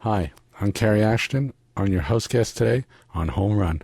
Hi, I'm Carey Ashton. I'm your host guest today on Home Run.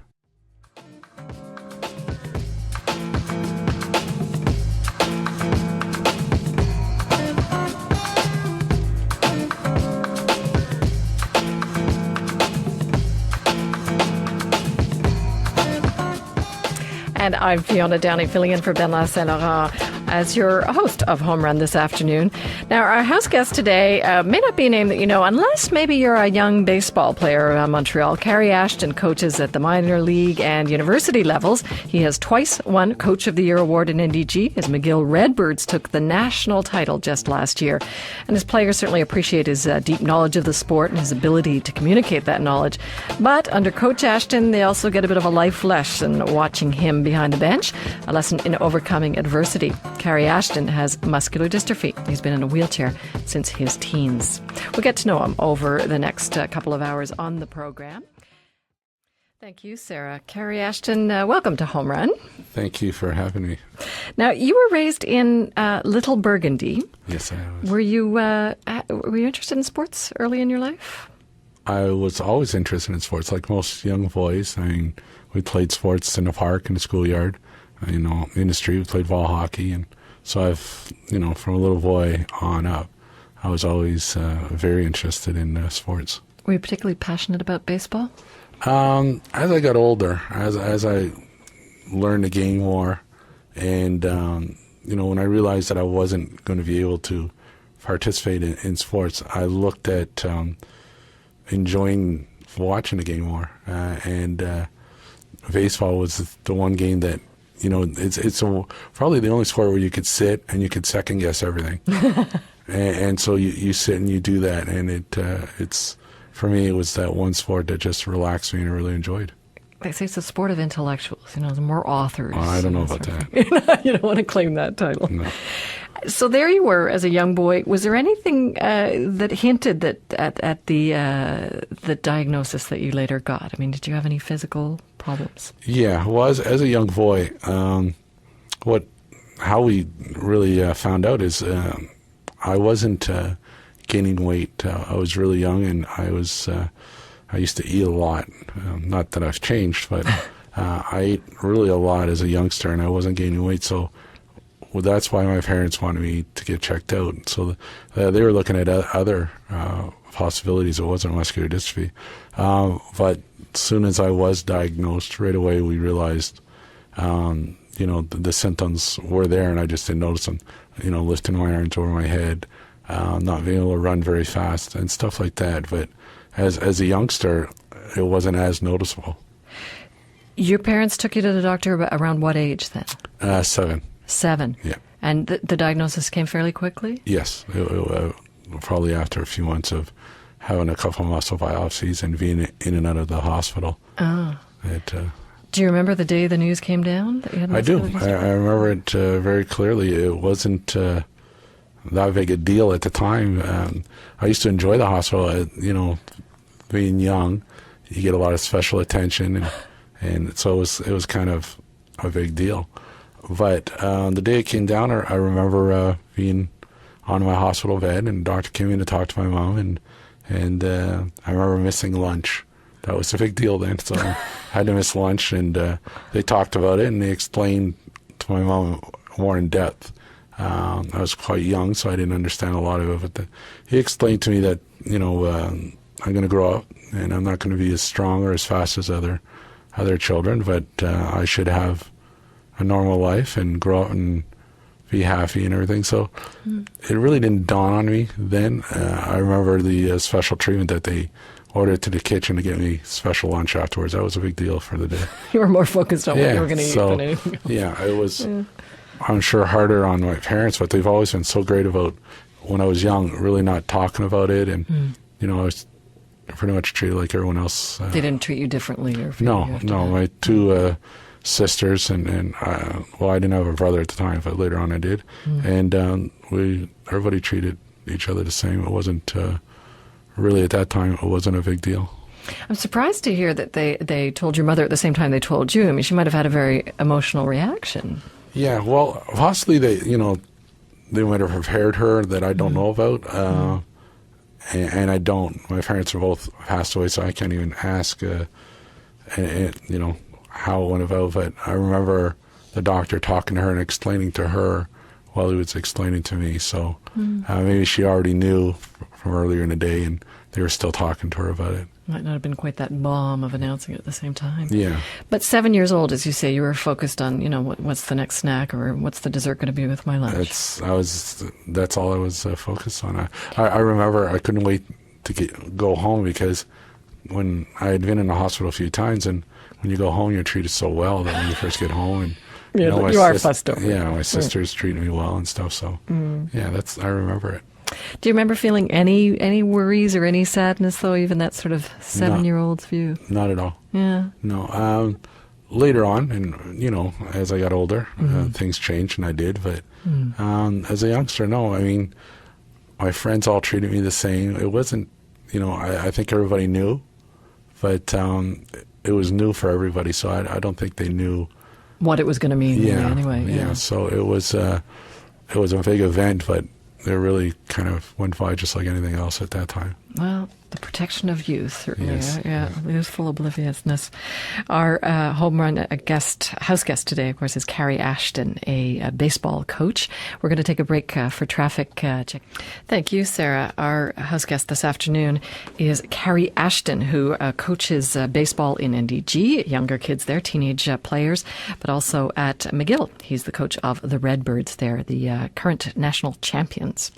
And I'm Fiona Downey, filling in for Bernard Saint-Laurent as your host of Home Run this afternoon. Now, our house guest today may not be a name that you know, unless maybe you're a young baseball player around Montreal. Carey Ashton coaches at the minor league and university levels. He has twice won Coach of the Year award in NDG. His McGill Redbirds took the national title just last year. And his players certainly appreciate his deep knowledge of the sport and his ability to communicate that knowledge. But under Coach Ashton, they also get a bit of a life lesson watching him behind the bench, a lesson in overcoming adversity. Carey Ashton has muscular dystrophy. He's been in a wheelchair since his teens. We'll get to know him over the next couple of hours on the program. Thank you, Sarah. Carey Ashton, welcome to Home Run. Thank you for having me. Now, you were raised in Little Burgundy. Yes, I was. Were you interested in sports early in your life? I was always interested in sports, like most young boys. I mean, we played sports in the park, in the schoolyard. In the street, we played ball hockey. And so I've, from a little boy on up, I was always very interested in sports. Were you particularly passionate about baseball? As I got older, as I learned the game more, and, when I realized that I wasn't going to be able to participate in sports, I looked at enjoying watching the game more. And baseball was the one game that, it's probably the only sport where you could sit and you could second guess everything. and so you sit and you do that, and it's for me, it was that one sport that just relaxed me and I really enjoyed. They say it's a sport of intellectuals, the more authors. Oh, I don't know about that. You don't want to claim that title. No. So there you were as a young boy. Was there anything that hinted that at the diagnosis that you later got? I mean, did you have any physical problems? Yeah, well, as a young boy, how we really found out is I wasn't gaining weight. I was really young, and I used to eat a lot. Not that I've changed, but I ate really a lot as a youngster, and I wasn't gaining weight. So that's why my parents wanted me to get checked out. So they were looking at other possibilities. It wasn't muscular dystrophy. But as soon as I was diagnosed, right away we realized, the symptoms were there, and I just didn't notice them. Lifting my arms over my head, not being able to run very fast, and stuff like that. But as a youngster, it wasn't as noticeable. Your parents took you to the doctor around what age then? 7. 7? Yeah. And the diagnosis came fairly quickly? Yes. Probably after a few months of having a couple of muscle biopsies and being in and out of the hospital. Oh. Do you remember the day the news came down? That you had I do. I remember it very clearly. It wasn't that big a deal at the time. I used to enjoy the hospital. Being young, you get a lot of special attention, and so it was kind of a big deal. But the day it came down, I remember being on my hospital bed, and the doctor came in to talk to my mom, and I remember missing lunch. That was a big deal then, so I had to miss lunch, and they talked about it, and they explained to my mom more in depth. I was quite young, so I didn't understand a lot of it, but he explained to me that, I'm going to grow up, and I'm not going to be as strong or as fast as other children, but I should have a normal life and grow up and be happy and everything. So it really didn't dawn on me then. I remember the special treatment that they ordered to the kitchen to get me special lunch afterwards. That was a big deal for the day. You were more focused on what you were going to eat than anything else. Yeah, it was, I'm sure, harder on my parents, but they've always been so great about, when I was young, really not talking about it. And, I was pretty much treated like everyone else. They didn't treat you differently? No. My two sisters, and I didn't have a brother at the time, but later on I did. And everybody treated each other the same. It wasn't really, at that time, it wasn't a big deal. I'm surprised to hear that they told your mother at the same time they told you. I mean, she might have had a very emotional reaction. Yeah, well, possibly they might have prepared her that I don't know about. and I don't. My parents are both passed away, so I can't even ask, how it went about. But I remember the doctor talking to her and explaining to her while he was explaining to me. So maybe she already knew from earlier in the day, and they were still talking to her about it. Might not have been quite that bomb of announcing it at the same time. Yeah. But 7 years old, as you say, you were focused on, what's the next snack or what's the dessert going to be with my lunch? That's all I was focused on. I remember I couldn't wait to go home, because when I had been in the hospital a few times, and when you go home, you're treated so well that when you first get home, and you are fussed over. Yeah, my sister's treating me well and stuff. So I remember it. Do you remember feeling any worries or any sadness, though, even that sort of 7-year-old's view? Not at all. Yeah. No. Later on, and as I got older, things changed, and I did. But as a youngster, no. I mean, my friends all treated me the same. It wasn't, I think everybody knew, but it was new for everybody. So I don't think they knew what it was going to mean. Anyway. Yeah. So it was a big event, but they really kind of went by just like anything else at that time. Well, the protection of youth, certainly. Yes. Youthful obliviousness. Our home run house guest today, of course, is Carey Ashton, a baseball coach. We're going to take a break for traffic check. Thank you, Sarah. Our house guest this afternoon is Carey Ashton, who coaches baseball in NDG, younger kids there, teenage players, but also at McGill. He's the coach of the Redbirds there, the current national champions.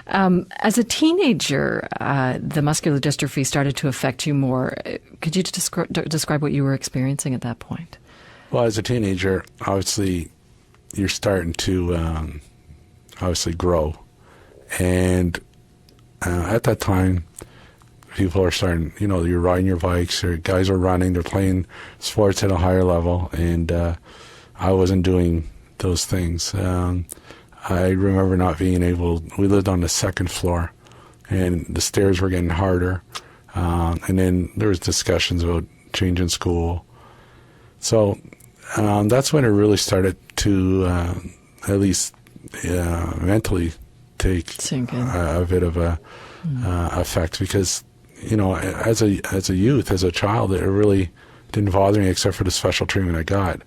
As a teenager, the muscular dystrophy started to affect you more. Could you describe what you were experiencing at that point? Well, as a teenager, obviously, you're starting to grow. And at that time, people are starting, you're riding your bikes, or guys are running, they're playing sports at a higher level, and I wasn't doing those things. I remember not being able, we lived on the second floor, and the stairs were getting harder. And then there was discussions about changing school. So that's when it really started to at least mentally take a bit of a effect, because as a youth, as a child, it really didn't bother me except for the special treatment I got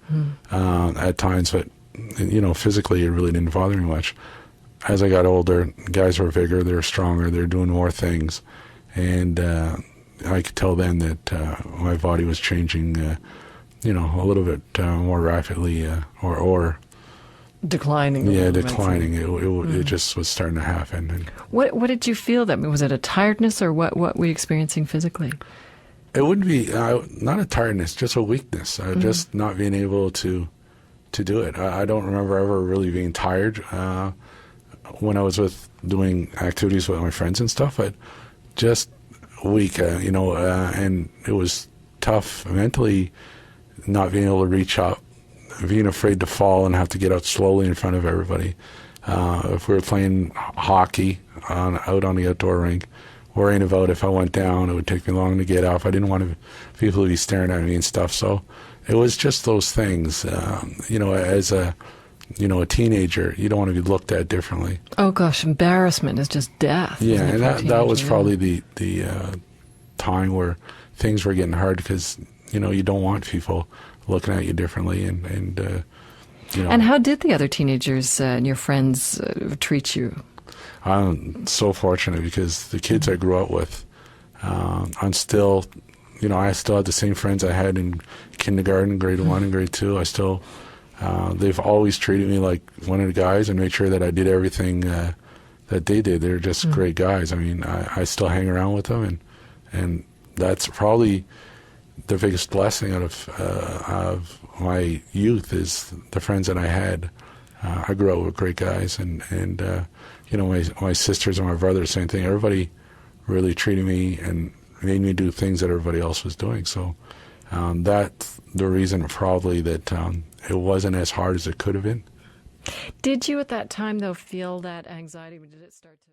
at times. But physically, it really didn't bother me much. As I got older, guys were bigger, they were stronger, they were doing more things, and I could tell then that my body was changing, a little bit more rapidly, or declining. Yeah, declining. It just was starting to happen. And what did you feel then? Was it a tiredness, or what were you experiencing physically? It wouldn't be not a tiredness, just a weakness. Just not being able to do it. I don't remember ever really being tired when I was doing activities with my friends and stuff, but just weak, and it was tough mentally, not being able to reach up, being afraid to fall and have to get out slowly in front of everybody. If we were playing hockey out on the outdoor rink, worrying about if I went down, it would take me long to get up. I didn't want people to be staring at me and stuff. So it was just those things. As a teenager, you don't want to be looked at differently. Oh gosh, embarrassment is just death. Yeah, and that was probably the time where things were getting hard, because you don't want people looking at you differently, and And how did the other teenagers and your friends treat you? I'm so fortunate, because the kids I grew up with, I'm still, I still have the same friends I had in kindergarten, grade 1 and grade 2. I still. They've always treated me like one of the guys and made sure that I did everything that they did. They're just great guys. I mean, I still hang around with them, and that's probably the biggest blessing out of my youth, is the friends that I had. I grew up with great guys, and my sisters and my brother, same thing. Everybody really treated me and made me do things that everybody else was doing. So that's the reason probably that it wasn't as hard as it could have been. Did you at that time, though, feel that anxiety? Did it start to...